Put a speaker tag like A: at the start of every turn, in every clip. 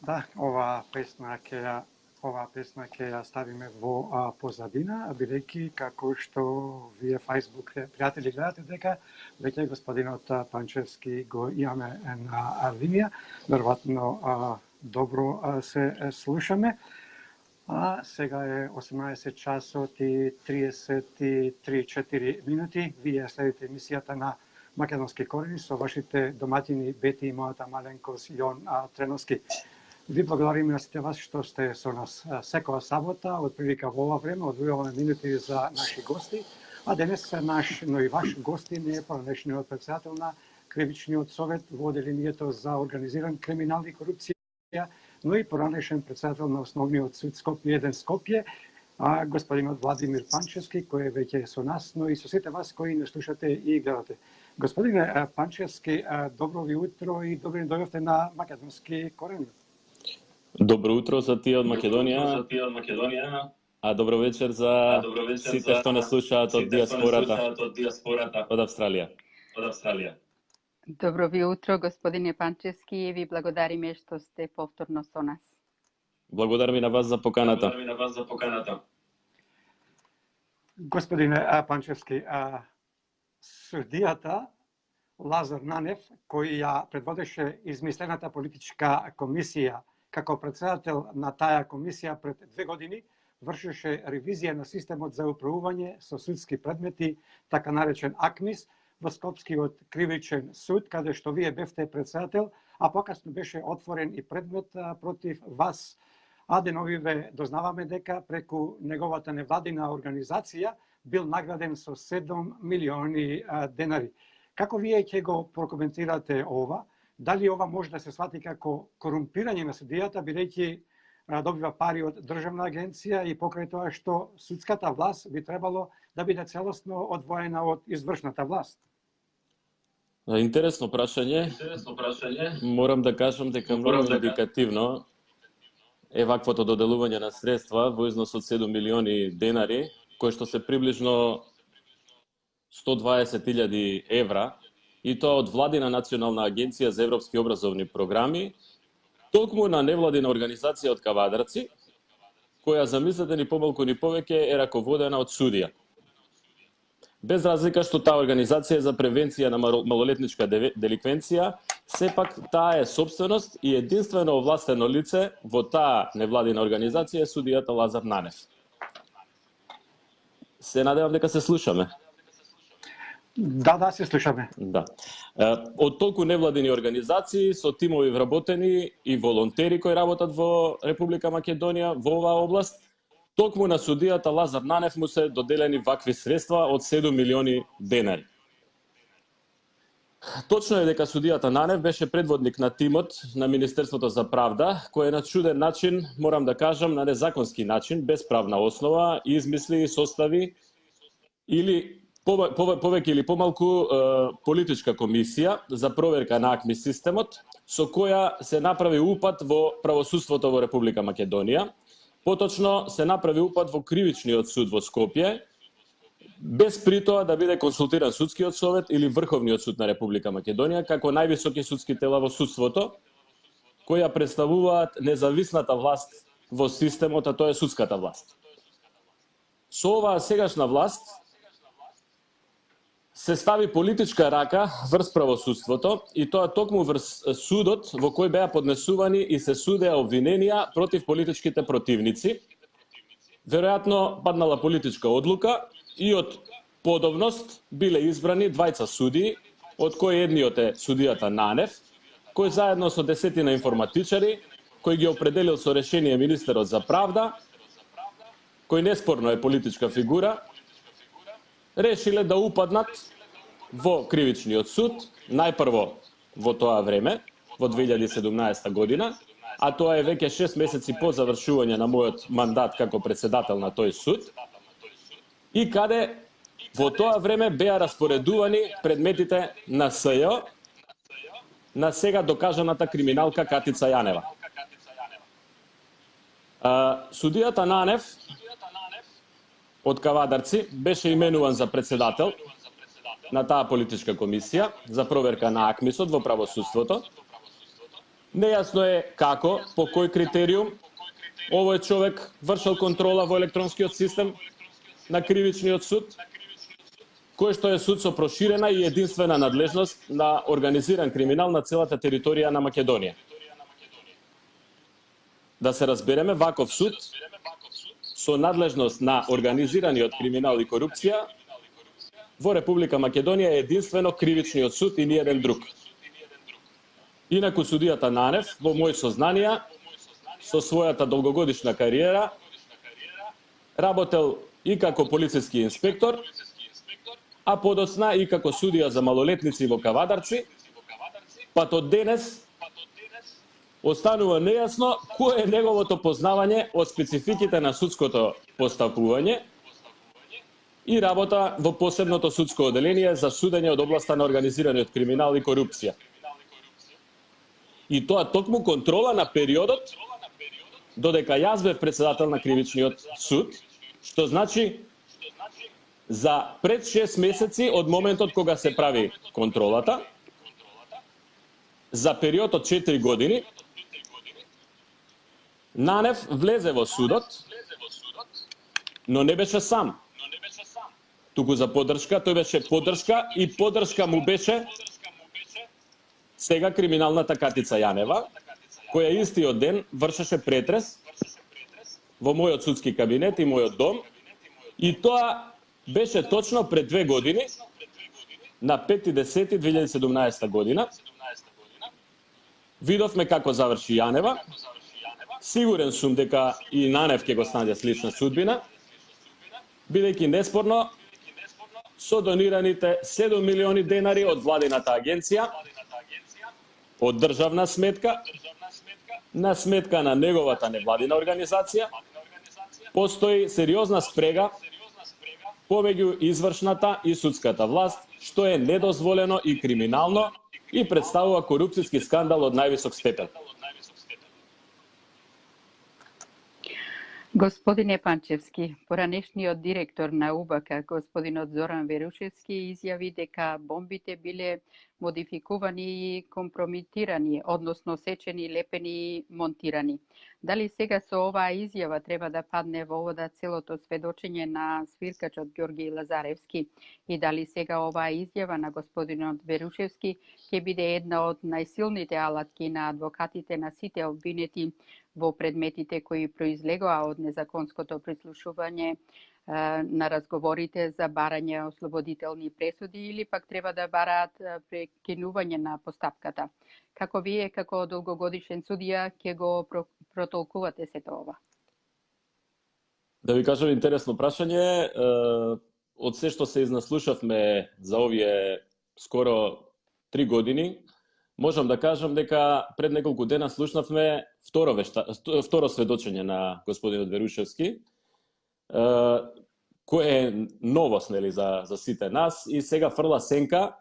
A: Да, ова песна ќе ја ставиме во позадина, бидејќи како што вие Facebook пријатели гледате дека веќе господинот Панчевски го имаме на линија, веројатно добро се слушаме. А сега е 18 часот и 33-4 минути. Вие следите емисијата на Македонски корени со вашите доматини Бети и мојата маленкост Јон Треновски. Ви благодариме на сите вас што сте со нас секоја сабота, од прилика во ова време, одвојуваме минути за наши гости, а денес наш, но и ваш гостин е поранешниот претседател на Кривичниот совет во Оделението за организиран криминал и корупција, но и поранешен претседател на Основниот суд Скопје 1 Скопје, господинот Владимир Панчевски, кој е веќе со нас, но и со сите вас кои не слушате и гледате. Господине Панчевски, добро ви утро и добро дојдовте на Македонски корени.
B: Добро утро за тие од Македонија, а добро вечер за сите што не слушаат од диаспората од Австралија.
C: Добро ви утро, господине Панчевски, и ви благодариме што сте повторно со нас.
B: Благодарам и на вас за поканата.
A: Господине Панчевски, судијата Лазар Нанев, кој ја предводеше измислената политичка комисија како председател на таа комисија пред 2 години, вршеше ревизија на системот за управување со судски предмети, така наречен АКМИС, во Скопскиот кривичен суд, каде што вие бевте председател, а покасно беше отворен и предмет против вас. А деновиве дознаваме дека преку неговата невладина организација бил награден со 7 милиони денари. Како вие ќе го прокоментирате ова? Дали ова може да се свати како корумпирање на судијата, бидејќи добива пари од државна агенција и покрај тоа што судската власт би требало да биде целосно одвоена од извршната власт?
B: Интересно прашање. Морам да кажам дека многу индикативно е ваквото доделување на средства во износ од 7 милиони денари, кои што се приближно 120.000 евра, и тоа од владина Национална агенција за европски образовни програми, токму на невладина организација од Кавадарци, која, замислете, ни помалку ни повеќе е раководена од судија. Без разлика што таа организација за превенција на малолетничка деликвенција, сепак таа е собственост и единствено овластено лице во таа невладина организација е судијата Лазар Нанев. Се надевам дека се слушаме.
A: Да, се слушаме.
B: Да. Од толку невладини организации со тимови вработени и волонтери кои работат во Република Македонија во оваа област, токму на судијата Лазар Нанев му се доделени вакви средства од 7 милиони денари. Точно е дека судијата Нанев беше предводник на тимот на Министерството за правда, кој на чуден начин, морам да кажам, на незаконски начин, без правна основа, измисли и состави или повеќе или помалку политичка комисија за проверка на АКМИ системот, со која се направи упат во правосудството во Република Македонија. Поточно се направи упат во Кривичниот суд во Скопје, без при тоа да биде консултиран судскиот совет или Врховниот суд на Република Македонија, како највисоки судски тела во судството, кои ја представуваат независната власт во системот, а тоа е судската власт. Со оваа сегашна власт се стави политичка рака врз правосудството и тоа токму врз судот во кој беа поднесувани и се судеа обвиненија против политичките противници. Веројатно паднала политичка одлука и од подобност биле избрани двајца судии, од кои едниот е судијата Нанев, кој заедно со десетина информатичари, кој ги определил со решение министерот за правда, кој неспорно е политичка фигура, решиле да упаднат во Кривичниот суд, најпрво во тоа време, во 2017 година, а тоа е веќе 6 месеци по завршување на мојот мандат како председател на тој суд, и каде во тоа време беа распоредувани предметите на СЈ на сега докажаната криминалка Катица Јанева. Судијата Нанев од Кавадарци беше именуван за председател на таа политичка комисија за проверка на АКМИСот во правосудството. Нејасно е како, по кој критериум овој човек вршил контрола во електронскиот систем на кривичниот суд, кој што е суд со проширена и единствена надлежност на организиран криминал на целата територија на Македонија. Да се разбереме, ваков суд со надлежност на организираниот криминал и корупција во Република Македонија е единствено кривичниот суд и ниеден друг. Инаку судијата Нанев, во мои сознанија, со својата долгогодишна кариера, работел и како полициски инспектор, а подоцна и како судија за малолетници во Кавадарци, па до денес останува нејасно кој е неговото познавање од спецификите на судското постапување и работа во посебното судско оделение за судење од областа на организираниот криминал и корупција. И тоа токму контрола на периодот додека јас бев председател на кривичниот суд, што значи за пред 6 месеци од моментот кога се прави контролата, за период од 4 години, Нанев влезе во судот, но не беше сам. Туку за поддршка, тој беше поддршка и поддршка му беше сега криминалната Катица Јанева, која истиот ден вршеше претрес во мојот судски кабинет и мојот дом, и тоа беше точно пред 2 години, на 5.10.2017 година. Видовме како заврши Јанева. Сигурен сум дека и Нанев ќе го снаѓе слична судбина, бидејќи неспорно со донираните 7 милиони денари од владината агенција, од државна сметка, на сметка на неговата невладина организација, постои сериозна спрега помеѓу извршната и судската власт, што е недозволено и криминално и представува корупцијски скандал од највисок степен.
C: Господине Панчевски, поранешниот директор на УБК, господинот Зоран Верушевски, изјави дека бомбите биле модификувани и компрометирани, односно сечени, лепени и монтирани. Дали сега со оваа изјава треба да падне во вода целото сведочење на свиркачот Ѓорги Лазаревски и дали сега оваа изјава на господинот Верушевски ќе биде една од најсилните алатки на адвокатите на сите обвинети во предметите кои произлегоа од незаконското прислушување на разговорите за барање ослободителни пресуди или пак треба да бараат прекинување на постапката. Како вие, како долгогодишен судија, ќе го протолкувате сето ова?
B: Да ви кажам интересно прашање. Од се што се изнаслушавме за овие скоро 3 години, можам да кажам дека пред неколку дена слушнавме второ сведочење на господинот Верушевски, кој е новост, нели, за сите нас, и сега фрла сенка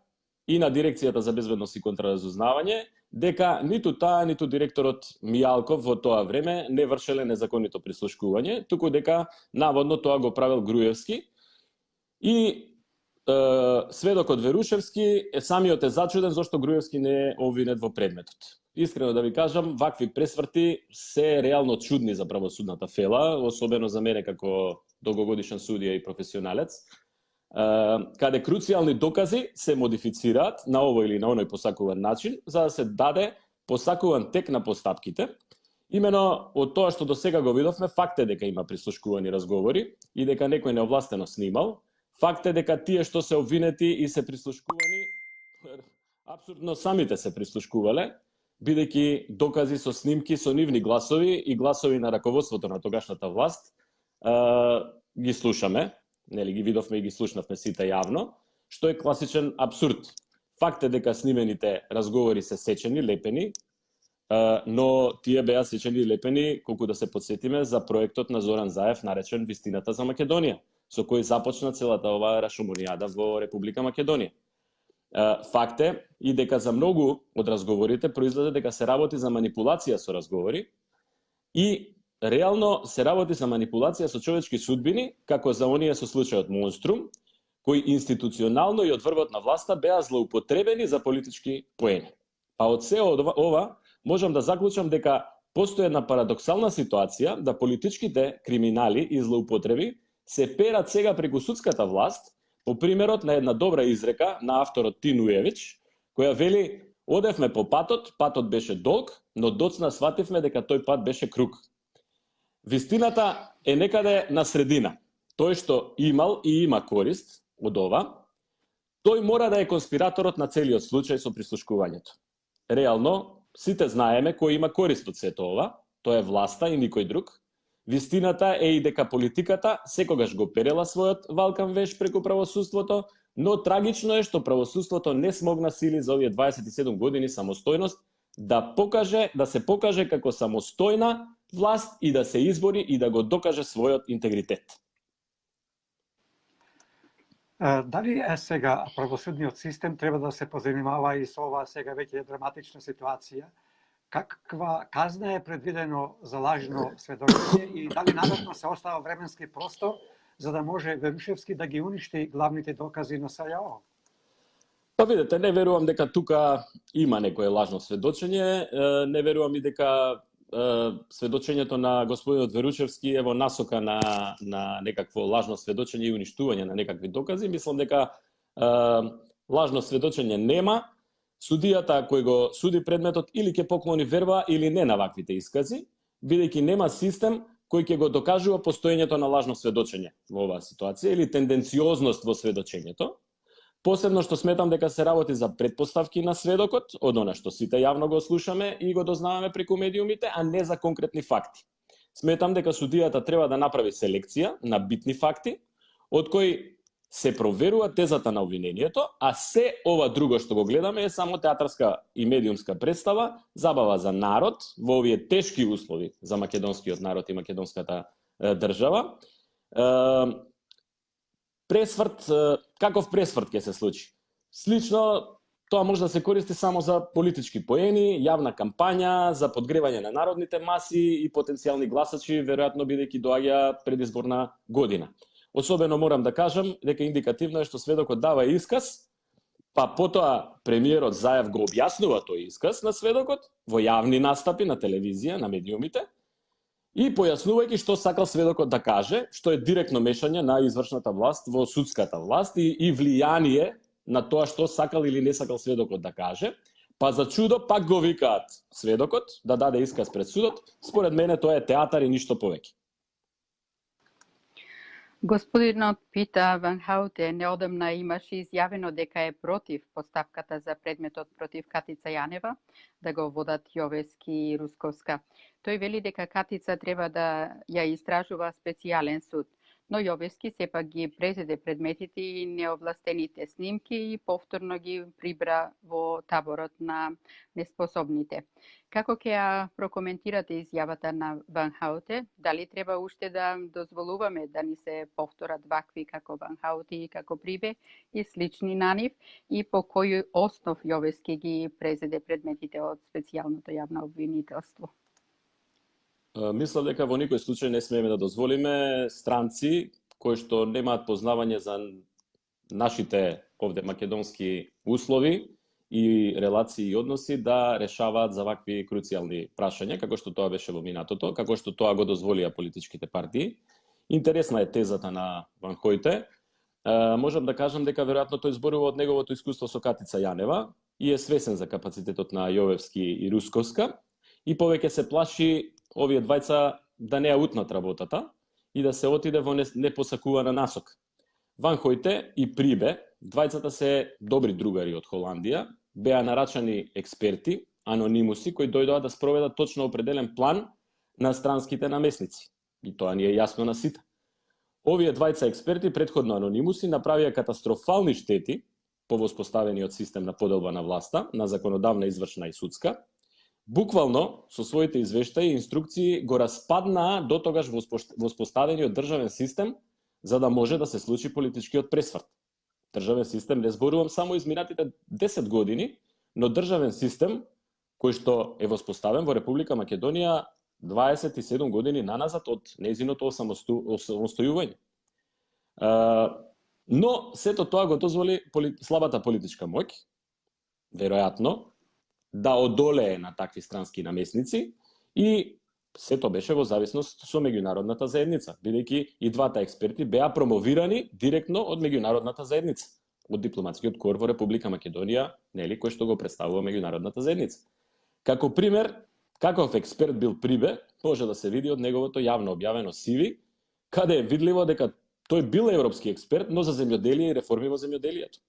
B: и на Дирекцијата за безбедност и контраразузнавање, дека ниту таа, ниту директорот Мијалков во тоа време не вршеле незаконито прислушкување, туку дека наводно тоа го правил Груевски. И сведокот Верушевски самиот е зачуден зашто Груевски не е обвинет во предметот. Искрено да ви кажам, вакви пресврти се реално чудни за правосудната фела, особено за мене како долгогодишен судија и професионалец, каде круцијални докази се модифицираат на овој или на оној посакуван начин, за да се даде посакуван тек на постапките. Имено од тоа што до сега го видовме, факт е дека има прислушкувани разговори и дека некој неовластено снимал. Факт е дека тие што се обвинети и се прислушкувани, апсурдно самите се прислушкувале, бидејќи докази со снимки со нивни гласови и гласови на раководството на тогашната власт ги слушаме, нели ги видовме и ги слушнавме сите јавно, што е класичен абсурд. Факт е дека снимените разговори се сечени, лепени, но тие беа сечени и лепени, колку да се подсетиме, за проектот на Зоран Заев наречен Вистината за Македонија, со кој започна целата оваа рашомонијада во Република Македонија. Факт е и дека за многу од разговорите произлезе дека се работи за манипулација со разговори и реално се работи за манипулација со човечки судбини, како за оние со случајот Монструм, кои институционално и од врвот на власта беа злоупотребени за политички поени. А од се ова можам да заклучам дека постои една парадоксална ситуација да политичките криминали и злоупотреби се перат сега преку судската власт, по примерот на една добра изрека на авторот Тин Ујевич, која вели: одевме по патот беше долг, но доцна свативме дека тој пат беше круг. Вистината е некаде на средина. Тој што имал и има корист од ова, тој мора да е конспираторот на целиот случај со прислушкувањето. Реално, сите знаеме кој има корист од сето ова, тоа е власта и никој друг. Вистината е и дека политиката секогаш го перела својот валкан веш преку правосудството, но трагично е што правосудството не смогна сили за овие 27 години самостојност да се покаже како самостојна власт и да се избори и да го докаже својот интегритет.
A: Дали сега правосудниот систем треба да се позанимава и со ова сега веќе драматична ситуација? Каква казна е предвидено за лажно сведочење и дали наватно се остава временски простор за да може Верушевски да ги уништи главните докази на СЈО?
B: Па видете, не верувам дека тука има некое лажно сведочење, не верувам и дека сведочењето на господинот Верушевски е во насока на некакво лажно сведочење и уништување на некакви докази. Мислам дека лажно сведочење нема. Судијата кој го суди предметот или ќе поклони верба или не на ваквите искази, бидејќи нема систем кој ќе го докажува постоењето на лажно сведочење во оваа ситуација или тенденциозност во сведочењето. Посебно што сметам дека се работи за претпоставки на сведокот, од она што сите јавно го слушаме и го дознаваме преку медиумите, а не за конкретни факти. Сметам дека судијата треба да направи селекција на битни факти, од кои се проверува тезата на обвинението, а се ова друго што го гледаме е само театарска и медиумска представа, забава за народ во овие тешки услови за македонскиот народ и македонската држава. Пресврт, каков пресврт ќе се случи? Слично, тоа може да се користи само за политички поени, јавна кампања, за подгревање на народните маси и потенцијални гласачи, веројатно бидејќи доаѓа предизборна година. Особено морам да кажам дека индикативно е што сведокот дава исказ, па потоа премиерот Заев го објаснува тој исказ на сведокот во јавни настапи на телевизија, на медиумите, и појаснувајќи што сакал сведокот да каже, што е директно мешање на извршната власт во судската власт и влијание на тоа што сакал или не сакал сведокот да каже, па за чудо пак го викаат сведокот да даде исказ пред судот. Според мене тоа е театар и ништо повеќе.
C: Господинот Пита Ван Хауте неодамна имаше изјавено дека е против поставката за предметот против Катица Јанева да го водат Јовески и Русковска. Тој вели дека Катица треба да ја истражува специјален суд, но Јовески сепак ги презеде предметите и неовластените снимки и повторно ги прибра во таборот на неспособните. Како ќе ја прокоментирате изјавата на Ван Хауте? Дали треба уште да дозволуваме да ни се повторат вакви како Ван Хауте и како Прибе и слични на нив, и по кој основ Јовески ги презеде предметите од специјалното јавно обвинителство?
B: Мислам дека во никој случај не смееме да дозволиме странци кои што немаат познавање за нашите овде македонски услови и релации и односи да решаваат за вакви круцијални прашања, како што тоа беше во минатото, како што тоа го дозволија политичките партии. Интересна е тезата на Ван Хауте. Можам да кажам дека веројатно тој зборува од неговото искуство со Катица Јанева и е свесен за капацитетот на Јовевски и Русковска и повеќе се плаши овие двајца да не ја утнат работата и да се отиде во непосакувана насока. Ван Хауте и Прибе, двајцата се добри другари од Холандија, беа нарачани експерти, анонимуси, кои дојдоа да спроведат точно определен план на странските намесници. И тоа ни е јасно на сите. Овие двајца експерти, предходно анонимуси, направија катастрофални штети по воспоставениот систем на поделба на власта, на законодавна, извршна и судска. Буквално, со своите извештаи и инструкции го распаднаа дотогаш воспоставениот државен систем, за да може да се случи политичкиот пресврт. Државен систем не зборувам само изминатите 10 години, но државен систем кој што е воспоставен во Република Македонија 27 години наназад од нејзиното осамостојување. Но сето тоа го дозволи слабата политичка моќ, веројатно, да одолее на такви странски намесници и сето беше во зависност со меѓународната заедница, бидејќи и двата експерти беа промовирани директно од меѓународната заедница, од дипломатскиот кор во Република Македонија, нели, кој што го представува меѓународната заедница. Како пример, каков експерт бил Прибе, може да се види од неговото јавно објавено CV, каде е видливо дека тој бил европски експерт, но за земјоделие и реформи во земјоделието.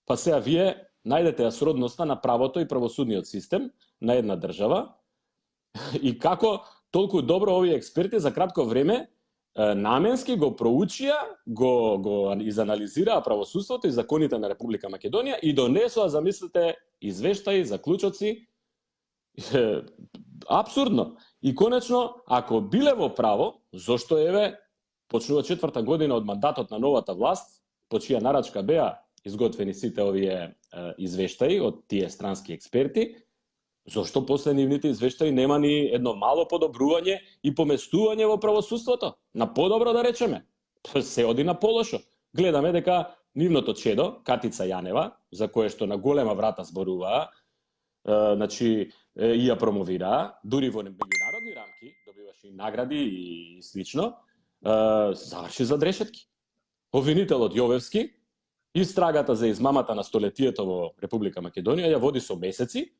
B: Па сега вие најдете ја сродноста на правото и правосудниот систем на една држава и како толку добро овие експерти за кратко време наменски го проучија, го изанализираа правосудството и законите на Република Македонија и донесоа, замислете, извештаи, заклучоци. Апсурдно. И конечно, ако биле во право, зошто еве почнува 4-та година од мандатот на новата власт, по чија нарачка беа изготвени сите овие извештаи од тие странски експерти, зошто после нивните извештаи нема ни едно мало подобрување и поместување во правосудството? На подобро да речеме. Се оди на полошо. Гледаме дека нивното чедо, Катица Јанева, за кое што на голема врата зборуваа, значи и ја промовираа, дури во меѓународни рамки, добиваше и награди и слично, заврши за дрешетки. Обвинителот Јовевски, истрагата за измамата на столетието во Република Македонија ја води со месеци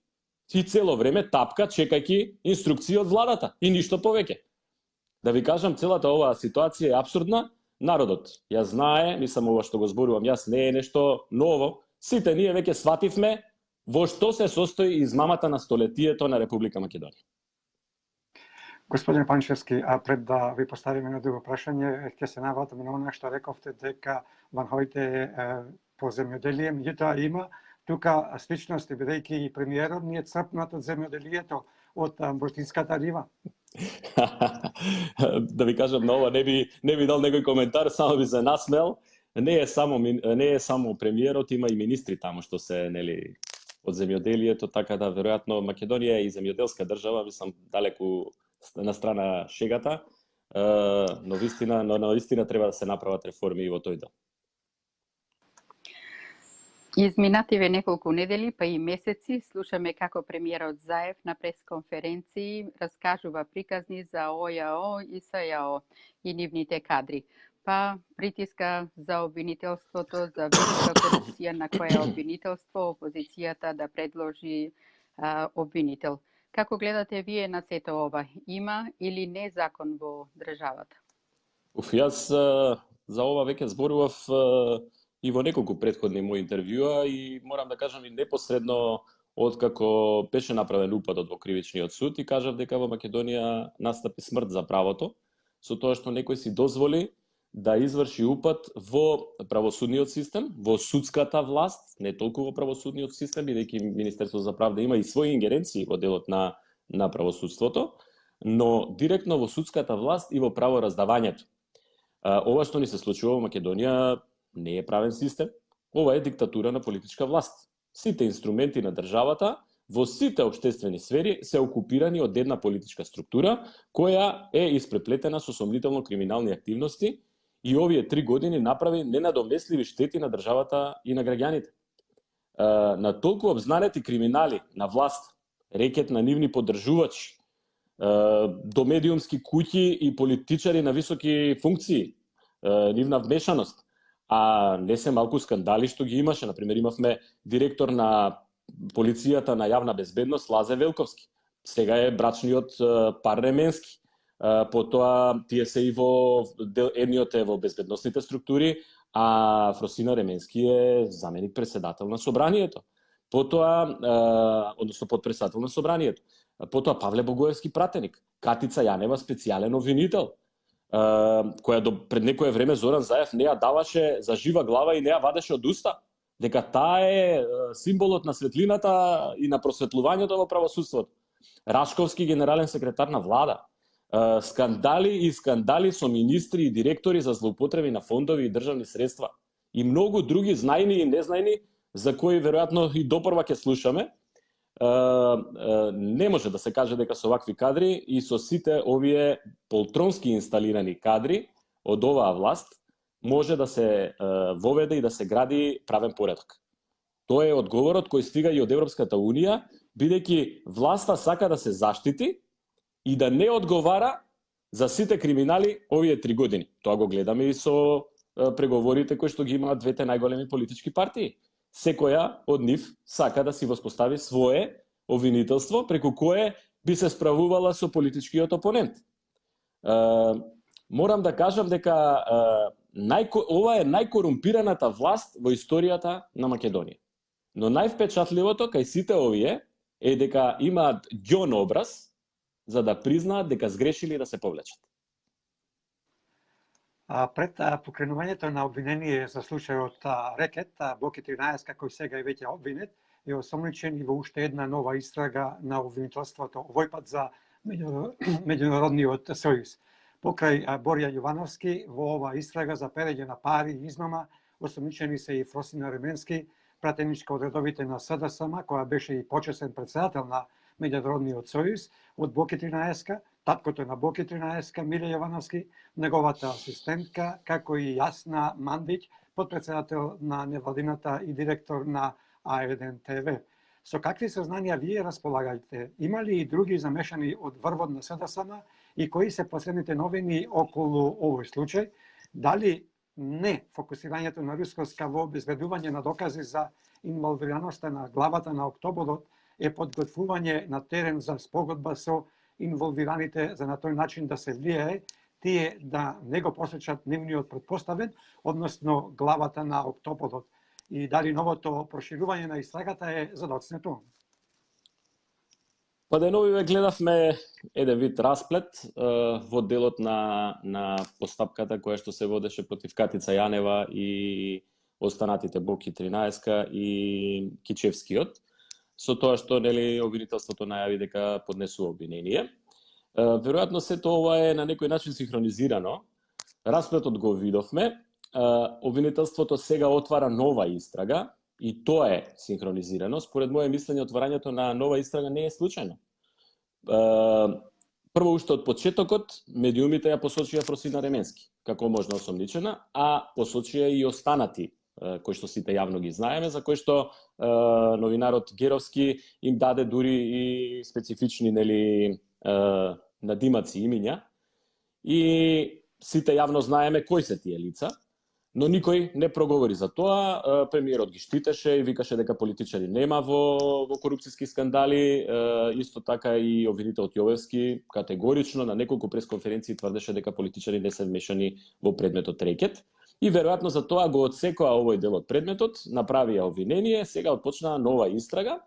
B: и цело време тапка чекајќи инструкции од владата и ништо повеќе. Да ви кажам, целата оваа ситуација е апсурдна. Народот ја знае, мислам ова што го зборувам јас не е нешто ново. Сите ние веќе свативме во што се состои измамата на столетието на Република Македонија.
A: Господин Панчевски, а пред да ви поставиме едно друго прашање, ќе се навратиме на она што рековте дека ванхоите по земјоделие, меѓутоа има тука сличности, бидејќи и премиерот ни е црпнат од земјоделието, од бортинската рива.
B: Да ви кажам, на ова не би дал некој коментар, само би се насмел. Не е само премиерот, има и министри таму што се, нели, од земјоделието, така да веројатно Македонија е и земјоделска држава, мислам далеку на страна шегата, но вистина треба да се направат реформи и во тој дел.
C: Изминативе неколку недели, па и месеци, слушаме како премиерот Заев на пресконференции раскажува приказни за ОЈАО и СЈАО и нивните кадри. Па притиска за обвинителството, за велика корупција на која обвинителство опозицијата да предложи обвинител. Како гледате вие на сето ова? Има или не закон во државата?
B: Јас за ова веќе зборував и во неколку претходни мои интервјуа и морам да кажам и непосредно откако беше направен упадот во кривичниот суд и кажав дека во Македонија настапи смрт за правото, со тоа што некој си дозволи да изврши упад во правосудниот систем, во судската власт, не толку во правосудниот систем, бидејќи Министерството за правда има и своји ингеренции во делот на правосудството, но директно во судската власт и во правораздавањето. Ова што ни се случува во Македонија не е правен систем, ова е диктатура на политичка власт. Сите инструменти на државата во сите општествени сфери се окупирани од една политичка структура која е испреплетена со сомнително криминални активности и овие 3 години направи ненадоместливи штети на државата и на граѓаните. На толку обзнанети криминали на власт, рекет на нивни поддржувачи, до медиумски куќи и политичари на високи функции, нивна вмешаност, а не се малку скандали што ги имаше. Например, имавме директор на полицијата на јавна безбедност Лазе Велковски. Сега е брачниот пар Ременски. Потоа тие се и во едниот е во безбедносните структури, а Фросина Ременски е заменик председател на собранието. Потоа, односно подпредседател на собранието. Потоа Павле Богоевски пратеник, Катица Јанева специјален обвинител, која пред некое време Зоран Заев не ја даваше за жива глава и не ја вадеше од уста, дека таа е символот на светлината и на просветлувањето во правосудството. Рашковски генерален секретар на влада. Скандали со министри и директори за злоупотреби на фондови и државни средства. И многу други знајни и незнајни за кои веројатно и допрва ќе слушаме. Не може да се каже дека со вакви кадри и со сите овие полтронски инсталирани кадри од оваа власт може да се воведе и да се гради правен поредок. Тоа е одговорот кој стига и од Европската Унија бидејќи власта сака да се заштити и да не одговара за сите криминали овие 3 години. Тоа го гледаме и со преговорите кои што ги имаат двете најголеми политички партии. Секоја од нив сака да си воспостави свое обвинителство преку кое би се справувала со политичкиот опонент. Морам да кажам дека ова е најкорумпираната власт во историјата на Македонија. Но највпечатливото кај сите овие е дека имаат ѓон образ за да признаат дека сгрешили да се повлечат.
A: Пред покренувањето на обвинение за случајот Рекет, Боки 13, кој сега е веќе обвинет, е осомничен и во уште една нова истрага на обвинителството, овој пат за Меѓународниот сојуз. Покрај Борја Јовановски, во ова истрага за перење на пари и измама, осомничени се и Фросина Ременски, пратеничка од редовите на СДСМ, која беше и почесен председател на Меѓународниот сојуз, од Боки 13, таткото на Боки 13, Миле Јовановски, неговата асистентка, како и Јасна Мандиќ, подпредседател на невладината и директор на А1 ТВ. Со какви сознанија вие располагајте? Има ли и други замешани од врвот на СДСМ и кои се последните новини околу овој случај? Дали не фокусирањето на Рускоска во обезбедување на докази за инволвираноста на главата на Октободот е подготвување на терен за спогодба со инволвираните за на тој начин да се влијае тие да не го посечат нивниот претпоставен, односно главата на Октободот, и дали новото проширување на истрагата е задоцнето?
B: Па деновиве гледавме еден вид расплет во делот на постапката која што се водеше против Катица Јанева и останатите Боки 13 и Кичевскиот, со тоа што обвинителството најави дека поднесува обвинение. Веројатно сето ова е на некој начин синхронизирано. Расплетот го видовме. Обвинителството сега отвара нова истрага и тоа е синхронизирано. Според моје мислење, отварањето на нова истрага не е случајно. Прво, уште од почетокот, медиумите ја посочија Фросина Ременски како можна осомничена, а посочија и останати кои што сите јавно ги знаеме, за кои што новинарот Геровски им даде дури и специфични надимаци имиња. И сите јавно знаеме кои се тие лица, но никој не проговори за тоа. Премиерот ги штитеше и викаше дека политичари нема во корупцијски скандали. Исто така и обвинителот Јовевски категорично на неколку пресконференции тврдеше дека политичари не се вмешани во предметот Рекет. И веројатно за тоа го отсекоа овој дел од предметот, направија обвинение, сега отпочнаа нова истрага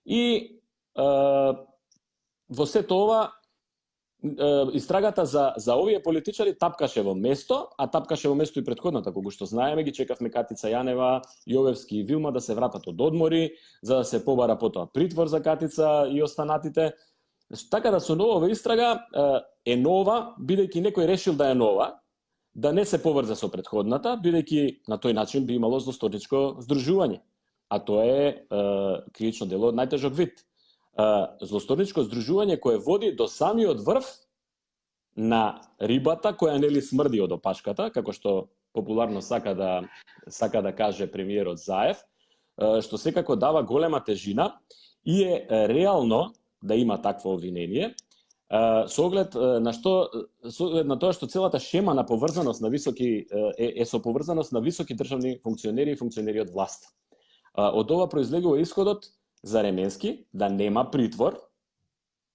B: и во сето ова истрагата за овие политичари тапкаше во место, а тапкаше во место и претходната, кога што знаеме, ги чекавме Катица Јанева, Јовевски и Вилма да се вратат од одмори, за да се побара потоа притвор за Катица и останатите. Така да со нова истрага е нова, бидејќи некој решил да е нова, да не се поврза со претходната, бидејќи на тој начин би имало злосторничко здружување. А тоа е кривично дело од најтежок вид. Злосторничко здружување кое води до самиот врв на рибата која нели смрди од опашката, како што популарно сака да каже премиерот Заев, што секако дава голема тежина и е реално да има такво обвинение, со оглед на тоа што целата шема на поврзаност на високи е со поврзаност на високи државни функционери и функционери од власт. Од ова произлегува исходот за Ременски да нема притвор,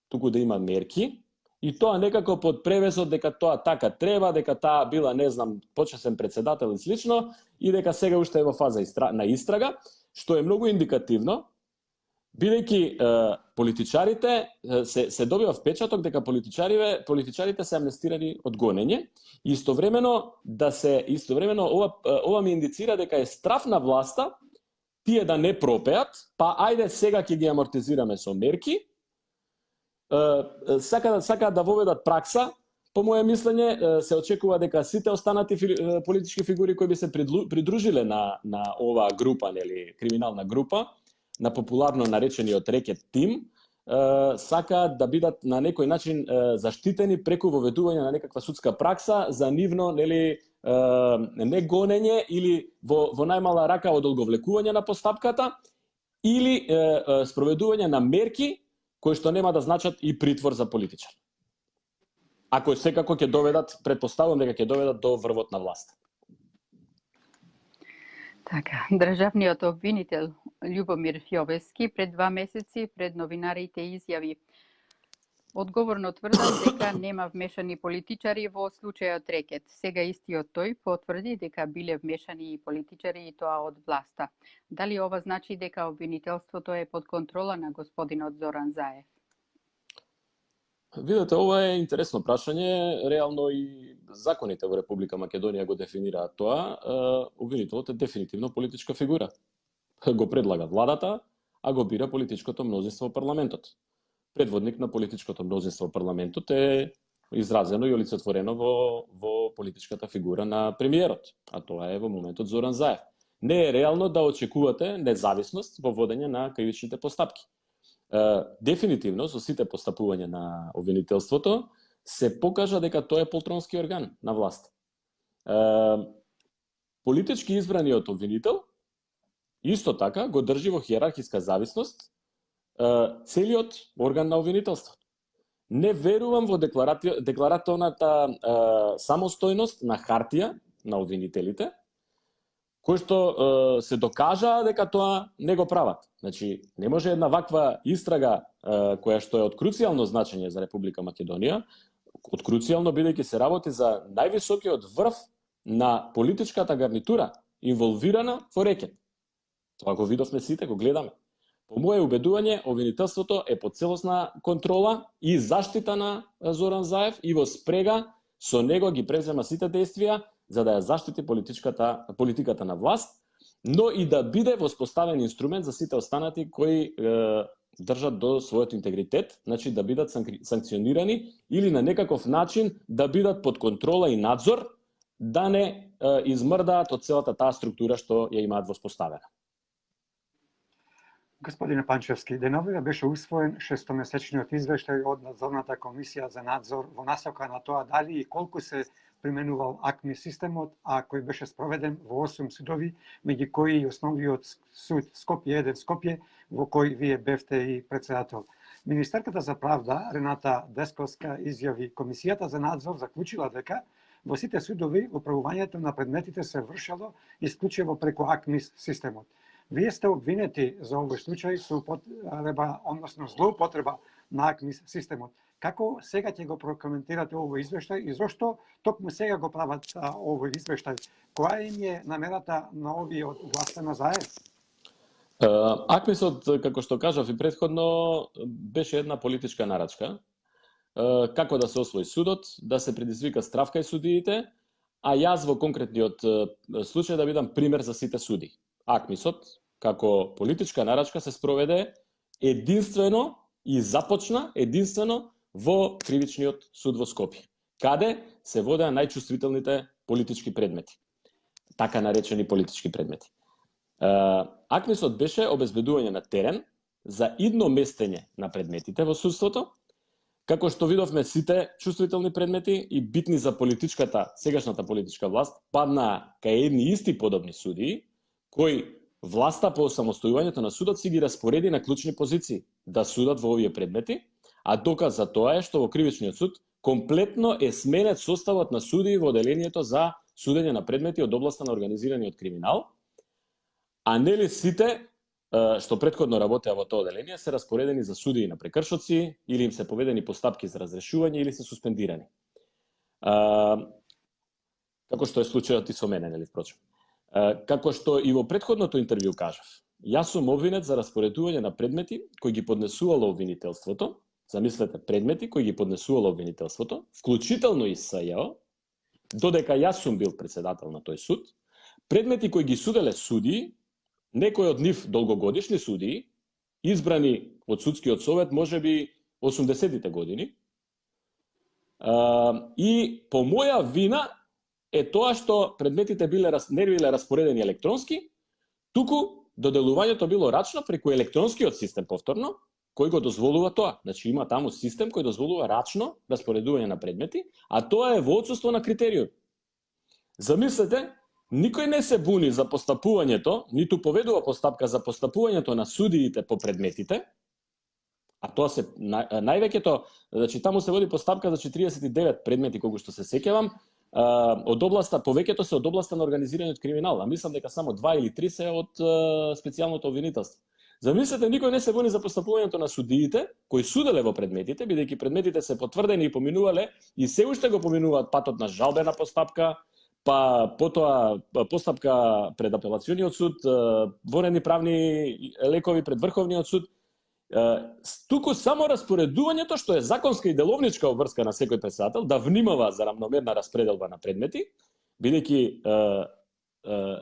B: туку да има мерки, и тоа некако под превесот дека тоа така треба, дека таа била, не знам, почесен председател и слично, и дека сега уште е во фаза на истрага, што е многу индикативно, бидејќи политичарите се добива впечаток дека политичарите се амнестирани од гонење, и истовремено ова ми индицира дека е страф на власта тие да не пропеат, па ајде сега ќе ги амортизираме со мерки, сакаат да воведат пракса. По моје мислење се очекува дека сите останати политички фигури кои би се придружиле на оваа група, нели, криминална група, на популарно наречениот Рекет тим, сакаат да бидат на некој начин заштитени преку воведување на некаква судска пракса за нивно, нели, не гонење или во најмала рака одолговлекување на постапката, или спроведување на мерки кои што нема да значат и притвор за политичар. Ако секако ќе доведат, предпоставувам дека ќе доведат до врвот на власт.
C: Така, државниот обвинител Љубомир Јовески пред 2 месеци пред новинарите изјави: одговорно тврдам дека нема вмешани политичари во случајот Рекет. Сега истиот тој потврди дека биле вмешани и политичари, и тоа од власта. Дали ова значи дека обвинителството е под контрола на господинот Зоран Заев?
B: Видете, ова е интересно прашање. Реално и законите во Република Македонија го дефинираат тоа. Обвинителот е дефинитивно политичка фигура. Го предлага владата, а го бира политичкото мнозинство во парламентот. Предводник на политичкото мнозинство во парламентот е изразено и олицетворено во политичката фигура на премиерот, а тоа е во моментот Зоран Заев. Не е реално да очекувате независност во водење на кривичните постапки. Дефинитивно, со сите постапувања на обвинителството, се покажа дека тоа е полтронски орган на власт. Политички избраниот обвинител исто така го држи во хиерархиска зависност целиот орган на обвинителството. Не верувам во декларативната самостојност на хартија на обвинителите, кои што се докажа дека тоа не го прават. Значи, не може една ваква истрага која што е од круцијално значење за Република Македонија, од круцијално бидејќи се работи за највисокиот врв на политичката гарнитура инволвирана во Рекет. Тоа го видовме сите, го гледаме. По моје убедување, обвинителството е под целосна контрола и заштита на Зоран Заев и во спрега со него ги презема сите действија за да ја заштити политиката на власт, но и да биде воспоставен инструмент за сите останати кои држат до својот интегритет, значи да бидат санкционирани или на некаков начин да бидат под контрола и надзор, да не измрдаат од целата таа структура што ја имаат воспоставена.
A: Господине Панчевски, деновива беше усвоен шестомесечниот извештај од надзорната комисија за надзор во насока на тоа дали и колку се применувал АКМИ системот, а кој беше спроведен во 8 судови, меѓу кои и основниот суд Скопје 1 Скопје, во кој вие бевте и председател. Министерката за правда Рената Десковска изјави: комисијата за надзор заклучила дека во сите судови управувањето на предметите се вршело исклучиво преку АКМИ системот. Вие сте обвинети за овој случај со употреба, односно злоупотреба на АКМИ системот. Како сега ќе го прокоментирате овој извештај и зошто токму сега го прават овој извештај? Која им е намерата на овие од власта на Заев?
B: АКМИСот, како што кажав и претходно, беше една политичка нарачка. Како да се освои судот, да се предизвика страв кај судиите, а јас во конкретниот случај да бидам пример за сите суди. АКМИСот, како политичка нарачка, се спроведе единствено и започна единствено во кривичниот суд во Скопје, каде се водеа најчувствителните политички предмети, така наречени политички предмети. АКМИСот беше обезбедување на терен за идно местење на предметите во судството, како што видовме сите чувствителни предмети и битни за сегашната политичка власт, паднаа кај едни исти подобни судии, кои власта по самостојувањето на судот си ги распореди на клучни позиции да судат во овие предмети, а доказ за тоа е што во кривичниот суд комплетно е сменет составот на судии во оделението за судење на предмети од областа на организираниот криминал, а нели сите што претходно работеа во тоа оделение се распоредени за судии на прекршоци или им се поведени постапки за разрешување или се суспендирани. Како што е случајот и со мене, нели впрочем. Како што и во претходното интервју кажав, јас сум обвинет за распоредување на предмети кои ги поднесувало обвинителството, замислете, предмети кои ги поднесувало обвинителството, вклучително и СЈО, додека јас сум бил председател на тој суд, предмети кои ги суделе судии, некои од нив долгогодишни судии, избрани од судскиот совет можеби 80-тите години, и по моја вина е тоа што предметите не биле распоредени електронски, туку доделувањето било рачно преку електронскиот систем повторно, кој го дозволува тоа. Значи има таму систем кој дозволува рачно распоредување на предмети, а тоа е во отсуство на критериум. Замислете, Никој не се буни за постапувањето, ниту поведува постапка за постапувањето на судиите по предметите, а тоа се највеќето, значи таму се води постапка за 49 предмети колку што се сеќавам, од областа, повеќето се од областа на организираниот криминал, а мислам дека само 2 или 3 се од специјалното обвинителство. Замислете, никој не се буни за постапувањето на судиите кои суделе во предметите, бидејќи предметите се потврдени и поминувале и се уште го поминуваат патот на жалбена постапка, па потоа постапка пред апелациониот суд, воредни правни лекови пред Врховниот суд. Туку само распоредувањето, што е законска и деловничка обврска на секој председател, да внимава за рамномерна распределба на предмети, бидејќи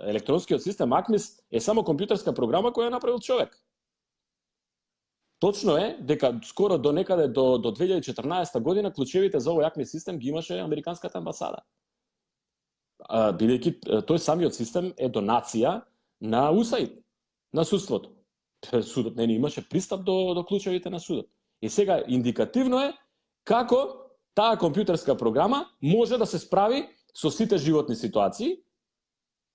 B: електронскиот систем АКМИС е само компјутерска програма која е направил човек. Точно е дека скоро до некаде до 2014 година клучевите за овој АКМИС систем ги имаше Американската амбасада. Бидејќи тој самиот систем е донација на УСАИД, на судството. Судот не имаше пристап до клучевите на судот. И сега индикативно е како таа компјутерска програма може да се справи со сите животни ситуации.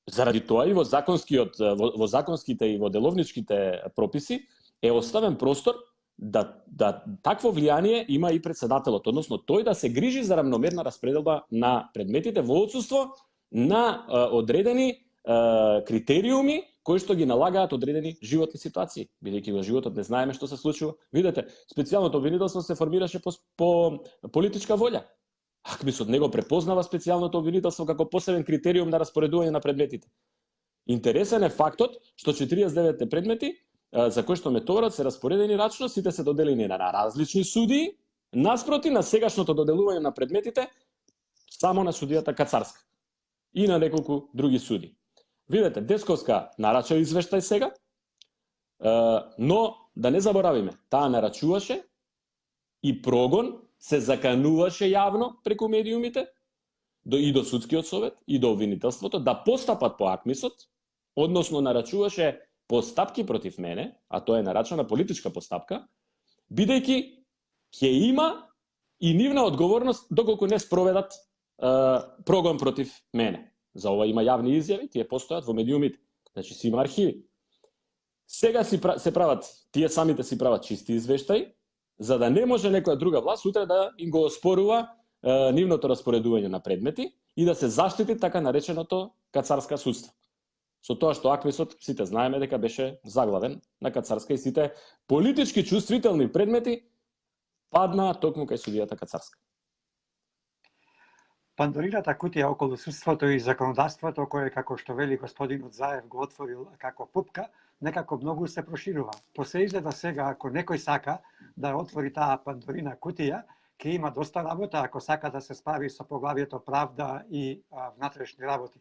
B: Заради тоа и во законските и во деловничките прописи е оставен простор да такво влијание има и председателот, односно тој да се грижи за рамномерна распределба на предметите во отсуство на одредени критериуми кои што ги налагаат одредени животни ситуации, бидејќи во животот не знаеме што се случува. Видете, специјалното обвинителство се формираше по политичка волја. АКМИС од него препознава специјалното обвинителство како посебен критериум на распоредување на предметите. Интересен е фактот што 49 предмети за кои што ме товарат се распоредени рачно, сите се доделени на различни судии, наспроти на сегашното доделување на предметите само на судијата Кацарска и на неколку други суди. Видете, Десковска нарача извештај сега, но да не заборавиме, таа нарачуваше и прогон се закануваше јавно преку медиумите и до судскиот совет и до обвинителството да постапат по АКМИСот, односно нарачуваше постапки против мене, а тоа е нарачана политичка постапка, бидејќи ќе има и нивна одговорност доколку не спроведат прогон против мене. За ова има јавни изјави, тие постојат во медиумите. Значи си има архиви. Сега се прават, тие самите си прават чисти извештаи, за да не може некоја друга власт утре да им го оспорува нивното распоредување на предмети и да се заштити така нареченото кацарска судство. Со тоа што АКМИСот, сите знаеме дека беше заглавен на Кацарска и сите политички чувствителни предмети паднаа токму кај судијата Кацарска.
A: Пандорината кутија околу судството и законодавството, кое, како што вели господинот Заев, го отворил како пупка, некако многу се проширува. Се изгледа сега, ако некој сака да отвори таа пандорина кутија, ќе има доста работа ако сака да се справи со поглавието правда и внатрешни работи.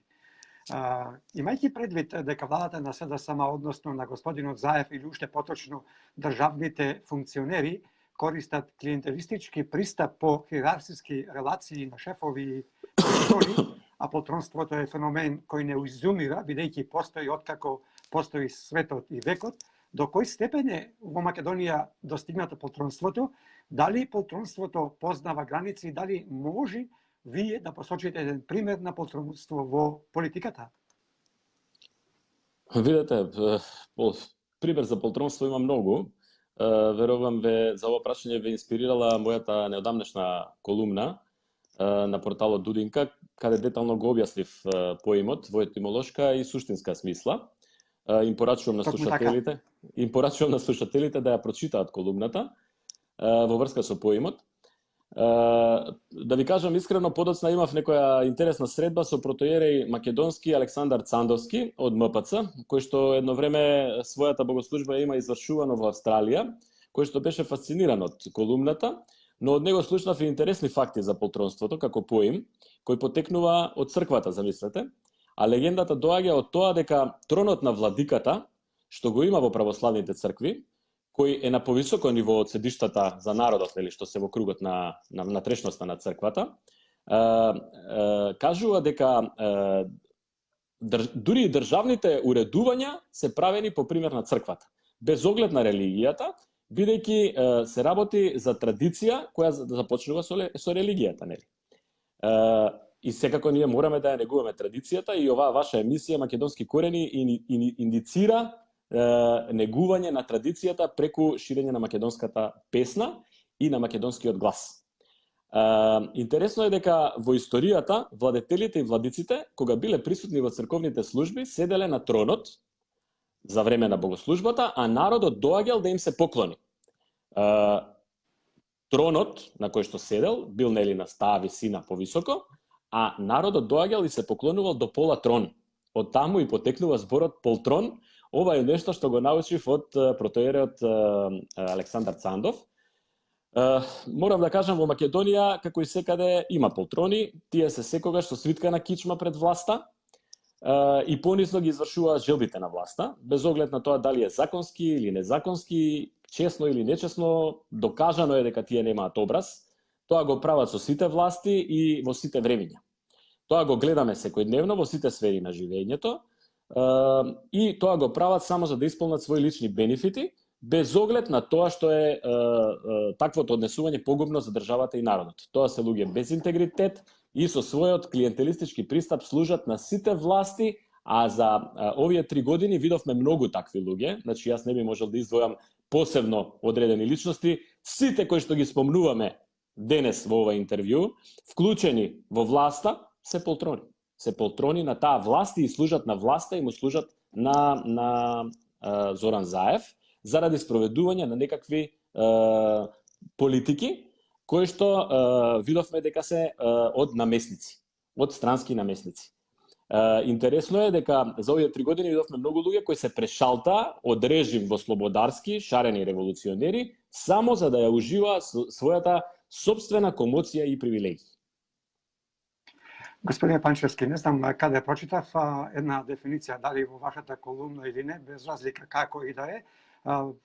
A: Имајќи предвид дека владата на СДСМ, односно на господинот Заев или уште поточно државните функционери, користат клиентелистички пристап по хиерархиски релации на шефови и полтрони, а полтронството е феномен кој не изумира, бидејќи постои откако постои светот и векот. До кој степен е во Македонија достигнато полтронството? Дали полтронството познава граници? Дали може вие да посочите еден пример на полтронство во политиката?
B: Видете, пример за полтронство има многу. Верувам за ова прашање ве инспирирала мојата неодамнешна колумна на порталот Дудинка, каде детално го објаснив поимот во етимолошка и суштинска смисла. Им порачувам на слушателите да ја прочитаат колумната во врска со поимот. Да ви кажам искрено, подоцна имав некоја интересна средба со протоиерей македонски Александар Цандовски од МПЦ, кој што едно време својата богослужба има извршувано во Австралија, кој што беше фасциниран од колумната, но од него слушнав и интересни факти за полтронството како поим, кој потекнува од црквата, замислете, а легендата доаѓа од тоа дека тронот на владиката, што го има во православните цркви, кој е на повисоко ниво од седиштата за народот, нели, што се во кругот на трешноста на црквата, кажува дека дури и државните уредувања се правени по пример на црквата, без оглед на религијата, бидејќи се работи за традиција која започнува со религијата, нели. И секако ние мораме да ја негуваме традицијата и оваа ваша емисија Македонски корени иницира негување на традицијата преку ширење на македонската песна и на македонскиот глас. Интересно е дека во историјата владетелите и владиците, кога биле присутни во црковните служби, седеле на тронот за време на богослужбата, а народот доаѓал да им се поклони. Тронот на кој што седел бил нели на таа висина повисоко, а народот доаѓал и се поклонувал до пола трон. Од таму и потекнува зборот полтрон. Ова е нешто што го научив од протоерот Александар Цандов. Морам да кажам, во Македонија, како и секаде, има полтрони. Тие се секогаш со свиткана кичма пред власта и понизно ги извршуваат желбите на власта, без оглед на тоа дали е законски или незаконски, честно или нечестно, докажано е дека тие немаат образ. Тоа го прават со сите власти и во сите времиња. Тоа го гледаме секојдневно во сите сфери на живењето и тоа го прават само за да исполнат своји лични бенефити, без оглед на тоа што е таквото однесување погубно за државата и народот. Тоа се луѓе без интегритет и со својот клиентелистички пристап служат на сите власти, а за овие 3 години видовме многу такви луѓе. Значи, јас не би можел да издвојам посебно одредени личности. Сите кои што ги спомнуваме денес во ова интервју, вклучени во власта, се полтрони. Се полтрони на таа власт и служат на власта и му служат на Зоран Заев, заради спроведување на некакви политики, кои што видовме дека се од намесници, од странски намесници. Интересно е дека за овие 3 години видовме многу луѓе кои се прешалта од режим во слободарски, шарени револуционери, само за да ја уживаат својата собствена комоција и привилегии.
A: Господине Панчевски, не знам каде прочитав една дефиниција, дали во вашата колумна или не, без разлика како и да е.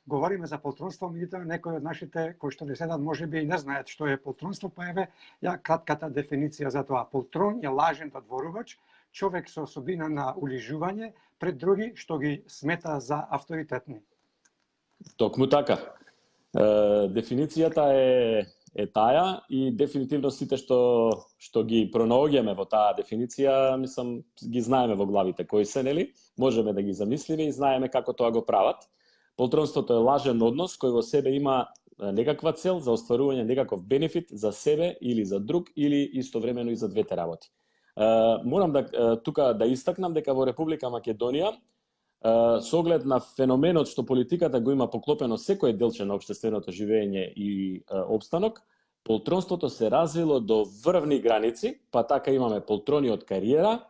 A: Говориме за полтронство, меѓутоа некои од нашите кои што не седат можеби и не знаат што е полтронство, па еве ја кратката дефиниција за тоа. Полтрон е лажен додворувач, човек со особина на улижување пред други што ги смета за авторитетни.
B: Токму така. Дефиницијата е таа и дефинитивно сите што ги пронаоѓаме во таа дефиниција, мислам, ги знаеме во главите кои се, нели? Можеме да ги замислиме и знаеме како тоа го прават. Полтронството е лажен однос кој во себе има некаква цел за остварување некаков бенефит за себе или за друг или истовремено и за двете работи. Морам тука да истакнам дека во Република Македонија со оглед на феноменот што политиката го има поклопено секој делче на општественото живење и опстанок, полтронството се развило до врвни граници, па така имаме полтрони од кариера,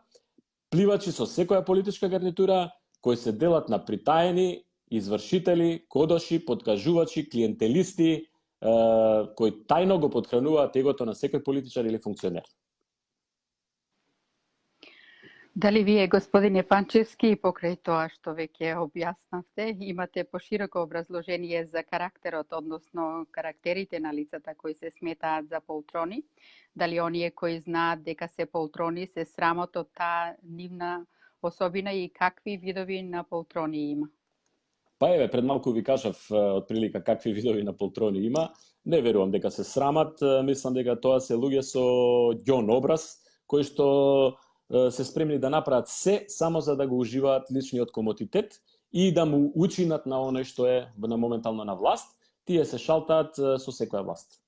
B: пливачи со секоја политичка гарнитура, кои се делат на притаени извршители, кодоши, подкажувачи, клиентелисти, кои тајно го подхрануваат егото на секој политичар или функционер.
C: Дали вие, господине Панчевски, покрај тоа што веќе објаснавте, имате пошироко образложение за карактерот, односно карактерите на лицата кои се сметаат за полтрони? Дали оние кои знаат дека се полтрони се срамот од таа нивна особина и какви видови на полтрони има?
B: Па еве, пред малку ви кажав отприлика какви видови на полтрони има. Не верувам дека се срамат, мислам дека тоа се луѓе со ѓон образ, кои што се спремни да направат се само за да го уживаат личниот комотитет и да му учинат на оној што е на моментално на власт. Тие се шалтаат со секоја власт.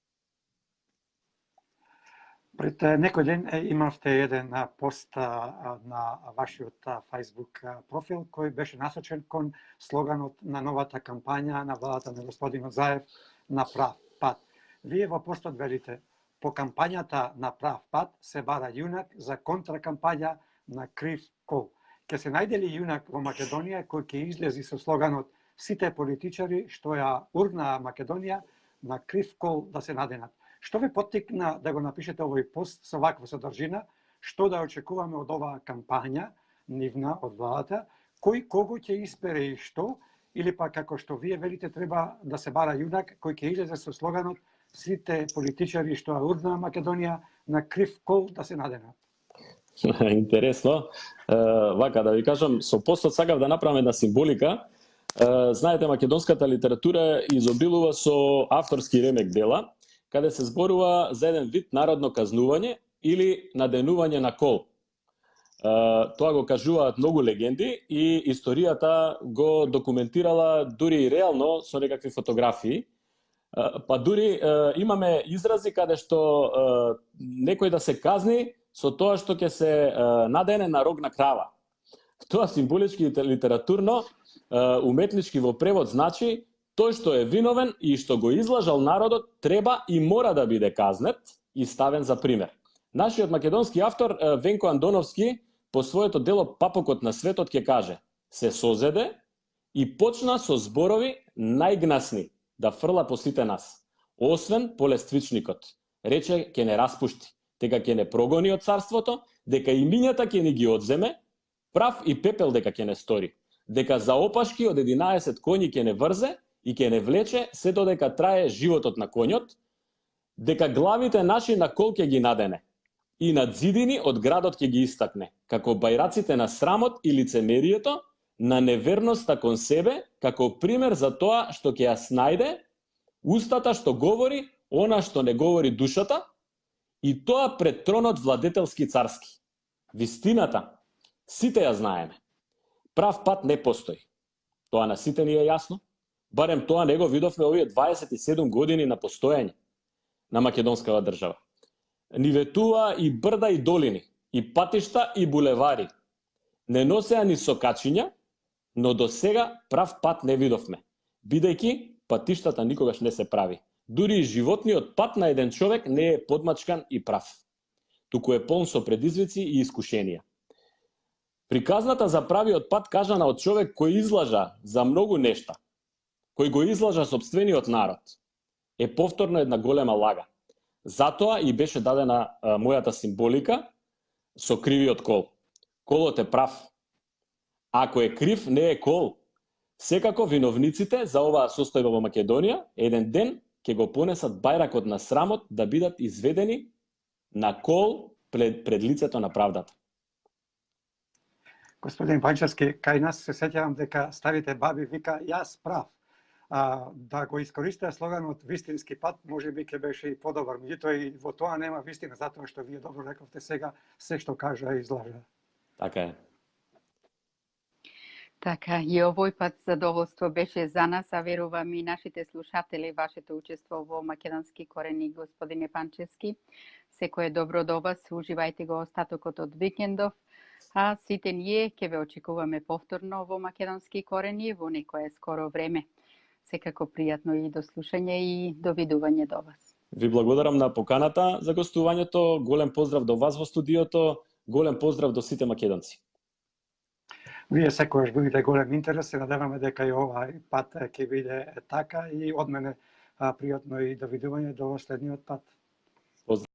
A: Пред некој ден имавте еден пост на вашиот Facebook профил кој беше насочен кон слоганот на новата кампања на владата на господинот Заев на прав пат. Вие во постот велите: по кампањата на прав пат се бара јунак за контракампања на крив кол. Ке се најде ли јунак во Македонија кој ќе излези со слоганот сите политичари што ја урнаа Македонија на крив кол да се наденат? Што ве поттикна да го напишете овој пост со ваква содржина? Што да очекуваме од оваа кампања нивна од владата? Кој кого ќе испере и што? Или па како што вие велите треба да се бара јунак кој ќе излезе со слоганот сите политичари што ја урнаа Македонија на крив кол да се наденат?
B: Интересно. Вака да ви кажам, со постот сакав да направам една символика. Знаете, македонската литература изобилува со авторски ремек дела, каде се зборува за еден вид народно казнување или наденување на кол. Тоа го кажуваат многу легенди и историјата го документирала дури и реално со некакви фотографии. Па дури имаме изрази каде што некој да се казни со тоа што ќе се надене на рог на крава. Тоа символички и литературно, уметнички во превод значи тој што е виновен и што го излажал народот треба и мора да биде казнет и ставен за пример. Нашиот македонски автор Венко Андоновски по своето дело Папокот на светот ќе каже: се созеде и почна со зборови најгнасни да фрла по сите нас. Освен по лествичникот. Рече ќе не распушти, дека ќе не прогони од царството, дека имињата ќе ни ги одземе, прав и пепел дека ќе не стори, дека за опашки од 11 коњи ќе не врзе и ќе не влече се додека трае животот на коњот, дека главите наши на кол ќе ги надене и над зидини од градот ќе ги истакне, како бајраците на срамот и лицемерието, на неверноста кон себе, како пример за тоа што ќе ја снајде, устата што говори, она што не говори душата, и тоа пред тронот владетелски царски. Вистината, сите ја знаеме. Прав пат не постои. Тоа на сите ни е јасно. Барем тоа не го видовме овие 27 години на постојање на македонскава држава. Ни ветува и брда и долини, и патишта и булевари. Не носеа ни сокачиња, но до сега прав пат не видовме, бидејќи патиштата никогаш не се прави. Дури и животниот пат на еден човек не е подмачкан и прав, туку е полн со предизвици и искушенија. Приказната за правиот пат кажана од човек кој излажа за многу нешта, кој го излажа сопствениот народ, е повторно една голема лага. Затоа и беше дадена мојата символика со кривиот кол. Колот е прав. Ако е крив, не е кол. Секако виновниците за оваа состојба во Македонија еден ден ќе го понесат бајракот на срамот да бидат изведени на кол пред лицето на правдата.
A: Господин Панчевски, кај нас се сеќавам дека старите баби вика јас прав. Да го искористија слоганот вистински пат, може би ќе беше и подобар. Меѓутоа и во тоа нема вистина, затоа што вие добро рековте сега, се што кажа и излажа.
B: Така е.
C: Така, и овој пат задоволство беше за нас, а верувам и нашите слушатели, вашето учество во Македонски корени, господине Панчевски. Секој е добро до вас, уживајте го остатокот од викендов, а сите ние ќе ве очекуваме повторно во Македонски корени во некое скоро време. Секако пријатно и до слушање и до видување до вас.
B: Ви благодарам на поканата за гостувањето, голем поздрав до вас во студиото, голем поздрав до сите македонци.
A: Вие секојаш будете голем интерес, се надеваме дека и овај пат ќе биде така и од мене пријатно и до видување до следниот пат.